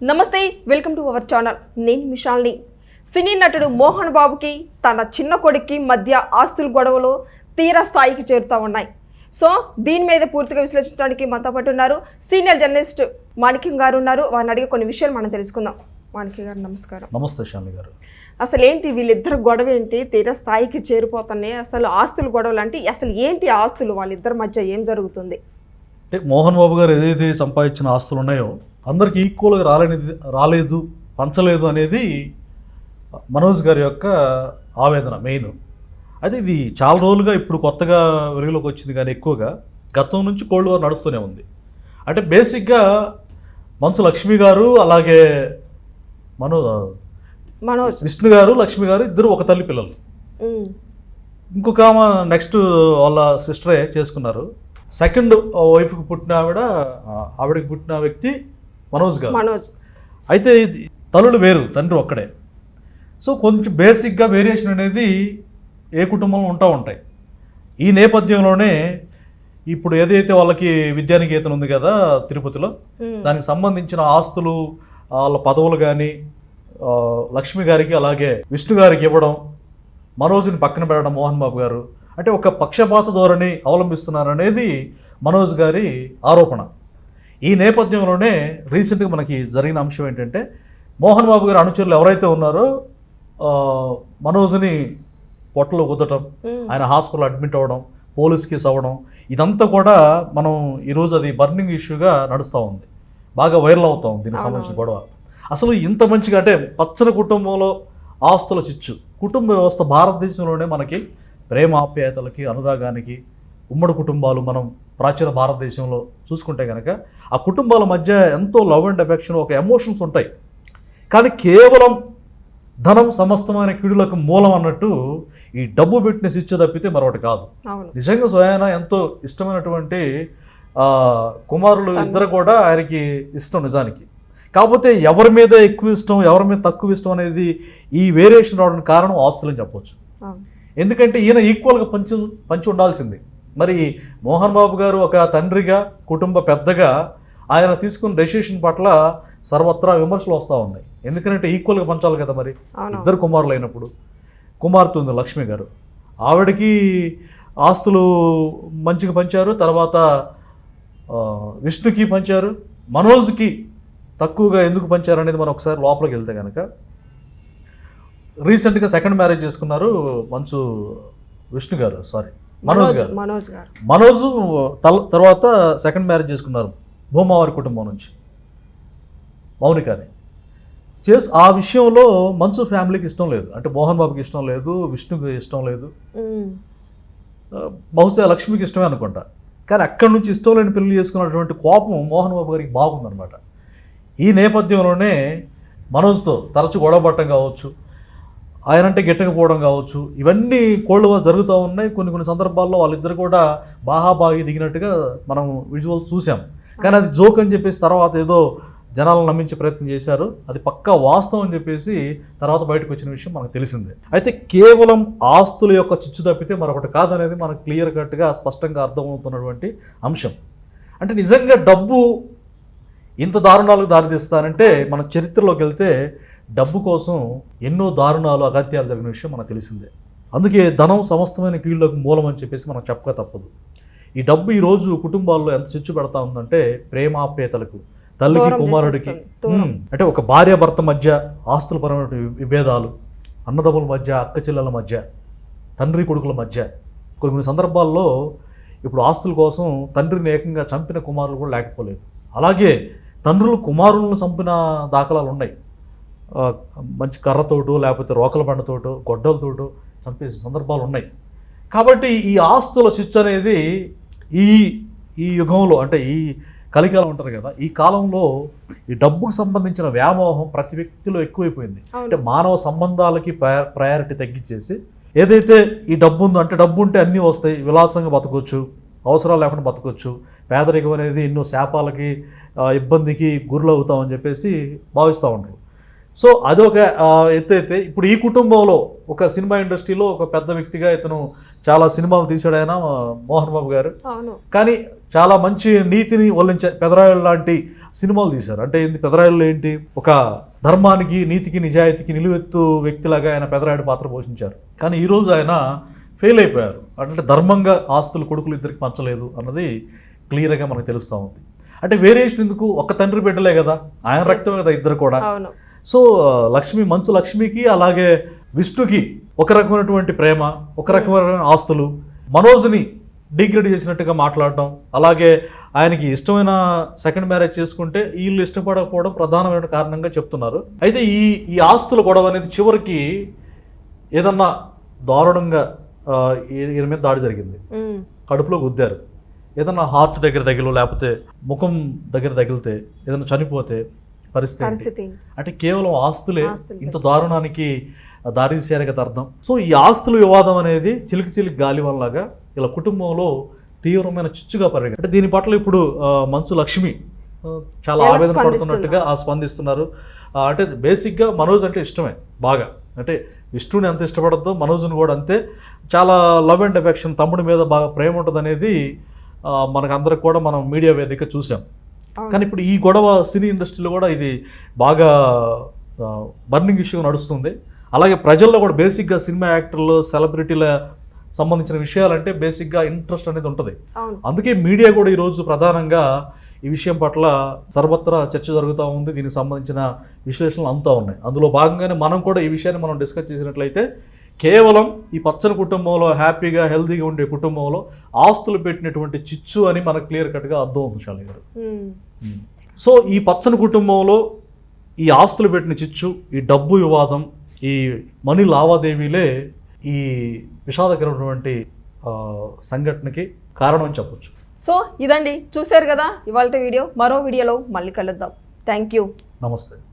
నమస్తే, welcome to our channel. నేను మిషాల్ని. సినీ నటుడు మోహన్ బాబుకి తన చిన్న కొడుక్కి మధ్య ఆస్తుల గొడవలు తీర స్థాయికి చేరుతూ ఉన్నాయి. సో దీని మీద పూర్తిగా విశ్లేషించడానికి మనతో పాటు ఉన్నారు సీనియర్ జర్నలిస్ట్ మాణిక్యం గారు ఉన్నారు. వారిని అడిగే కొన్ని విషయాలు మనం తెలుసుకుందాం. మాణిక్యం గారు నమస్కారం. నమస్తే శాలిని గారు. అసలు ఏంటి వీళ్ళిద్దరు గొడవ ఏంటి? తీర స్థాయికి చేరిపోతున్నాయి. అసలు ఆస్తుల గొడవలు అంటే అసలు ఏంటి ఆస్తులు? వాళ్ళిద్దరి మధ్య ఏం జరుగుతుంది? అంటే మోహన్ బాబు గారు ఏదైతే సంపాదించిన ఆస్తులు ఉన్నాయో అందరికీ ఈక్వల్గా రాలేదు, పంచలేదు అనేది మనోజ్ గారి యొక్క ఆవేదన మెయిన్. అయితే ఇది చాలా రోజులుగా ఇప్పుడు కొత్తగా వెలుగులోకి వచ్చింది, కానీ ఎక్కువగా గతం నుంచి కోల్డ్ వార్ నడుస్తూనే ఉంది. అంటే బేసిక్గా మంచు లక్ష్మి గారు అలాగే మనోజ్ విష్ణు గారు లక్ష్మి గారు ఇద్దరు ఒక తల్లి పిల్లలు. ఇంకొక ఆమె నెక్స్ట్ వాళ్ళ సిస్టరే చేసుకున్నారు. సెకండ్ వైఫ్కి పుట్టిన ఆవిడకి పుట్టిన వ్యక్తి మనోజ్ గారు. అయితే తల్లులు వేరు, తండ్రి ఒక్కడే. సో కొంచెం బేసిక్గా వేరియేషన్ అనేది ఏ కుటుంబంలో ఉంటాయి. ఈ నేపథ్యంలోనే ఇప్పుడు ఏదైతే వాళ్ళకి విద్యానికేతన్ ఉంది కదా తిరుపతిలో, దానికి సంబంధించిన ఆస్తులు వాళ్ళ పదవులు కానీ లక్ష్మి గారికి అలాగే విష్ణు గారికి ఇవ్వడం, మనోజ్ని పక్కన పెట్టడం మోహన్ బాబు గారు అంటే ఒక పక్షపాత ధోరణి అవలంబిస్తున్నారనేది మనోజ్ గారి ఆరోపణ. ఈ నేపథ్యంలోనే రీసెంట్గా మనకి జరిగిన అంశం ఏంటంటే మోహన్ బాబు గారి అనుచరులు ఎవరైతే ఉన్నారో మనోజ్ని పొట్టలో కుదటం, ఆయన హాస్పిటల్ అడ్మిట్ అవ్వడం, పోలీస్ కేసు అవ్వడం, ఇదంతా కూడా మనం ఈరోజు అది బర్నింగ్ ఇష్యూగా నడుస్తూ ఉంది, బాగా వైరల్ అవుతా ఉంది దీనికి సంబంధించిన గొడవ. అసలు ఇంత మంచిగా అంటే పచ్చని కుటుంబంలో ఆస్తుల చిచ్చు, కుటుంబ వ్యవస్థ భారతదేశంలోనే మనకి ప్రేమ ఆప్యాయతలకి అనురాగానికి ఉమ్మడి కుటుంబాలు మనం ప్రాచీన భారతదేశంలో చూసుకుంటే కనుక ఆ కుటుంబాల మధ్య ఎంతో లవ్ అండ్ అఫెక్షన్, ఒక ఎమోషన్స్ ఉంటాయి. కానీ కేవలం ధనం సమస్తమైన కీడులకు మూలం అన్నట్టు ఈ డబ్బు పెట్టిన శిక్ష తప్పితే మరొకటి కాదు. నిజంగా స్వయాన ఎంతో ఇష్టమైనటువంటి కుమారులు ఇద్దరు కూడా ఆయనకి ఇష్టం నిజానికి. కాకపోతే ఎవరి మీద ఎక్కువ ఇష్టం, ఎవరి మీద తక్కువ ఇష్టం అనేది ఈ వేరియేషన్ రావడానికి కారణం ఆస్తులని చెప్పవచ్చు. ఎందుకంటే ఈయన ఈక్వల్గా పంచి ఉండాల్సింది. మరి మోహన్ బాబు గారు ఒక తండ్రిగా, కుటుంబ పెద్దగా ఆయన తీసుకున్న డెసిషన్ పట్ల సర్వత్రా విమర్శలు వస్తూ ఉన్నాయి. ఎందుకంటే ఈక్వల్గా పంచాలి కదా. మరి ఇద్దరు కుమారులు అయినప్పుడు కుమార్తె ఉంది లక్ష్మి గారు, ఆవిడకి ఆస్తులు మంచిగా పంచారు, తర్వాత విష్ణుకి పంచారు, మనోజ్కి తక్కువగా ఎందుకు పంచారు అనేది మనం ఒకసారి లోపలికి వెళ్తే కనుక రీసెంట్గా సెకండ్ మ్యారేజ్ చేసుకున్నారు మనోజ్ తర్వాత సెకండ్ మ్యారేజ్ చేసుకున్నారు భూమావారి కుటుంబం నుంచి మౌనికాని. ఆ విషయంలో మంచు ఫ్యామిలీకి ఇష్టం లేదు, అంటే మోహన్ బాబుకి ఇష్టం లేదు, విష్ణుకి ఇష్టం లేదు, బహుశా లక్ష్మికి ఇష్టమే అనుకుంటా. కానీ అక్కడి నుంచి ఇష్టం లేని పెళ్లి చేసుకున్నటువంటి కోపం మోహన్ బాబు గారికి బాగుందనమాట. ఈ నేపథ్యంలోనే మనోజ్తో తరచు గొడవపడటం కావచ్చు, ఆయనంటే గిట్టకపోవడం కావచ్చు, ఇవన్నీ కోల్డ్ వార్ జరుగుతూ ఉన్నాయి. కొన్ని సందర్భాల్లో వాళ్ళిద్దరు కూడా బాహాబాగి దిగినట్టుగా మనం విజువల్స్ చూసాం. కానీ అది జోక్ అని చెప్పేసి తర్వాత ఏదో జనాలను నమ్మించే ప్రయత్నం చేశారు. అది పక్కా వాస్తవం అని చెప్పేసి తర్వాత బయటకు వచ్చిన విషయం మనకు తెలిసిందే. అయితే కేవలం ఆస్తుల యొక్క చిచ్చు తప్పితే మరొకటి కాదనేది మనకు క్లియర్ కట్గా స్పష్టంగా అర్థమవుతున్నటువంటి అంశం. అంటే నిజంగా డబ్బు ఇంత దారుణాలకు దారితీస్తానంటే మన చరిత్రలోకి వెళ్తే డబ్బు కోసం ఎన్నో దారుణాలు, అగత్యాలు జరిగిన విషయం మనకు తెలిసిందే. అందుకే ధనం సమస్తమైన కీళ్ళకు మూలం అని చెప్పేసి మనం చెప్పక తప్పదు. ఈ డబ్బు ఈరోజు కుటుంబాల్లో ఎంత చిచ్చు పెడతా ఉందంటే ప్రేమాప్యాయతలకు, తల్లికి కుమారుడికి, అంటే ఒక భార్య భర్త మధ్య ఆస్తుల పరమైన విభేదాలు, అన్నదమ్ముల మధ్య, అక్క చెల్లెల మధ్య, తండ్రి కొడుకుల మధ్య, కొన్ని సందర్భాల్లో ఇప్పుడు ఆస్తుల కోసం తండ్రిని ఏకంగా చంపిన కుమారులు కూడా లేకపోలేదు. అలాగే తండ్రులు కుమారులను చంపిన దాఖలాలు ఉన్నాయి. మంచి కర్రతోటో లేకపోతే రోకల బండతోటో గొడ్డలతోటో చంపేసే సందర్భాలు ఉన్నాయి. కాబట్టి ఈ ఆస్తుల చిచ్చు అనేది ఈ యుగంలో, అంటే ఈ కలికాలం ఉంటారు కదా, ఈ కాలంలో ఈ డబ్బుకు సంబంధించిన వ్యామోహం ప్రతి వ్యక్తిలో ఎక్కువైపోయింది. అంటే మానవ సంబంధాలకి ప్రయారిటీ తగ్గించేసి ఏదైతే ఈ డబ్బు ఉందో, అంటే డబ్బు ఉంటే అన్నీ వస్తాయి, విలాసంగా బతకొచ్చు, అవసరాలు లేకుండా బతకొచ్చు, పేదరికం అనేది ఎన్నో శాపాలకి ఇబ్బందికి గురులు అవుతామని చెప్పేసి భావిస్తూ ఉంటారు. సో అది ఒక ఎత్తు అయితే ఇప్పుడు ఈ కుటుంబంలో ఒక సినిమా ఇండస్ట్రీలో ఒక పెద్ద వ్యక్తిగా ఇతను చాలా సినిమాలు తీశాడు ఆయన మోహన్ బాబు గారు. అవును. కానీ చాలా మంచి నీతిని ఒలించే పెదరాయుడు లాంటి సినిమాలు తీశారు. అంటే పెదరాయుడులో ఏంటి, ఒక ధర్మానికి నీతికి నిజాయితీకి నిలువెత్తు వ్యక్తిలాగా ఆయన పెదరాయుడు పాత్ర పోషించారు. కానీ ఈరోజు ఆయన ఫెయిల్ అయిపోయారు. అంటే ధర్మంగా ఆస్తులు కొడుకులు ఇద్దరికి పంచలేదు అన్నది క్లియర్గా మనకు తెలుస్తూ ఉంది. అంటే వేరియేషన్ ఎందుకు, ఒక తండ్రి బిడ్డలే కదా, ఆయన రక్తమే కదా ఇద్దరు కూడా. అవును. సో మంచు లక్ష్మికి అలాగే విష్ణుకి ఒక రకమైనటువంటి ప్రేమ, ఒక రకమైన ఆస్తులు, మనోజ్ని డిగ్రేడ్ చేసినట్టుగా మాట్లాడటం, అలాగే ఆయనకి ఇష్టమైన సెకండ్ మ్యారేజ్ చేసుకుంటే వీళ్ళు ఇష్టపడకపోవడం ప్రధానమైన కారణంగా చెప్తున్నారు. అయితే ఈ ఆస్తుల గొడవ అనేది చివరికి ఏదన్నా దారుణంగా ఈయన మీద దాడి జరిగింది, కడుపులో గుద్దారు, ఏదన్నా హార్ట్ దగ్గర తగిలో లేకపోతే ముఖం దగ్గర తగిలితే ఏదైనా చనిపోతే పరిస్థితి అంటే కేవలం ఆస్తులే ఇంత దారుణానికి దారితీసారు కదా అర్థం. సో ఈ ఆస్తుల వివాదం అనేది చిలికి గాలి వల్లగా ఇలా కుటుంబంలో తీవ్రమైన చిచ్చుగా పరిగె. అంటే దీని పట్ల ఇప్పుడు మంచు లక్ష్మి చాలా ఆవేదన పడుతున్నట్టుగా స్పందిస్తున్నారు. అంటే బేసిక్గా మనోజ్ అంటే ఇష్టమే బాగా, అంటే విష్ణుని ఎంత ఇష్టపడద్దో మనోజ్ని కూడా అంతే, చాలా లవ్ అండ్ ఎఫెక్షన్, తమ్ముడి మీద బాగా ప్రేమ ఉంటుంది అనేది మనకు అందరికి కూడా మనం మీడియా వేదిక చూసాం. కానీ ఇప్పుడు ఈ గొడవ సినీ ఇండస్ట్రీలో కూడా ఇది బాగా బర్నింగ్ ఇష్యూ నడుస్తుంది. అలాగే ప్రజల్లో కూడా బేసిక్గా సినిమా యాక్టర్లు సెలబ్రిటీల సంబంధించిన విషయాలంటే బేసిక్గా ఇంట్రెస్ట్ అనేది ఉంటుంది. అందుకే మీడియా కూడా ఈరోజు ప్రధానంగా ఈ విషయం పట్ల సర్వత్రా చర్చ జరుగుతూ ఉంది, దీనికి సంబంధించిన విశ్లేషణలు అందుతూ ఉన్నాయి. అందులో భాగంగానే మనం కూడా ఈ విషయాన్ని మనం డిస్కస్ చేసినట్లయితే కేవలం ఈ పచ్చని కుటుంబంలో హ్యాపీగా హెల్తీగా ఉండే కుటుంబంలో ఆస్తులు పెట్టినటువంటి చిచ్చు అని మనకు క్లియర్ కట్గా అర్థం అవుతుంది శాలిని గారు. సో ఈ పచ్చని కుటుంబంలో ఈ ఆస్తులు పెట్టిన చిచ్చు, ఈ డబ్బు వివాదం, ఈ మనీ లావాదేవీలే ఈ విషాదకరమైనటువంటి సంఘటనకి కారణం అని చెప్పొచ్చు. సో ఇదండి, చూశారు కదా ఇవాళ వీడియో. మరో వీడియోలో మళ్ళీ కలుద్దాం. Thank you. నమస్తే.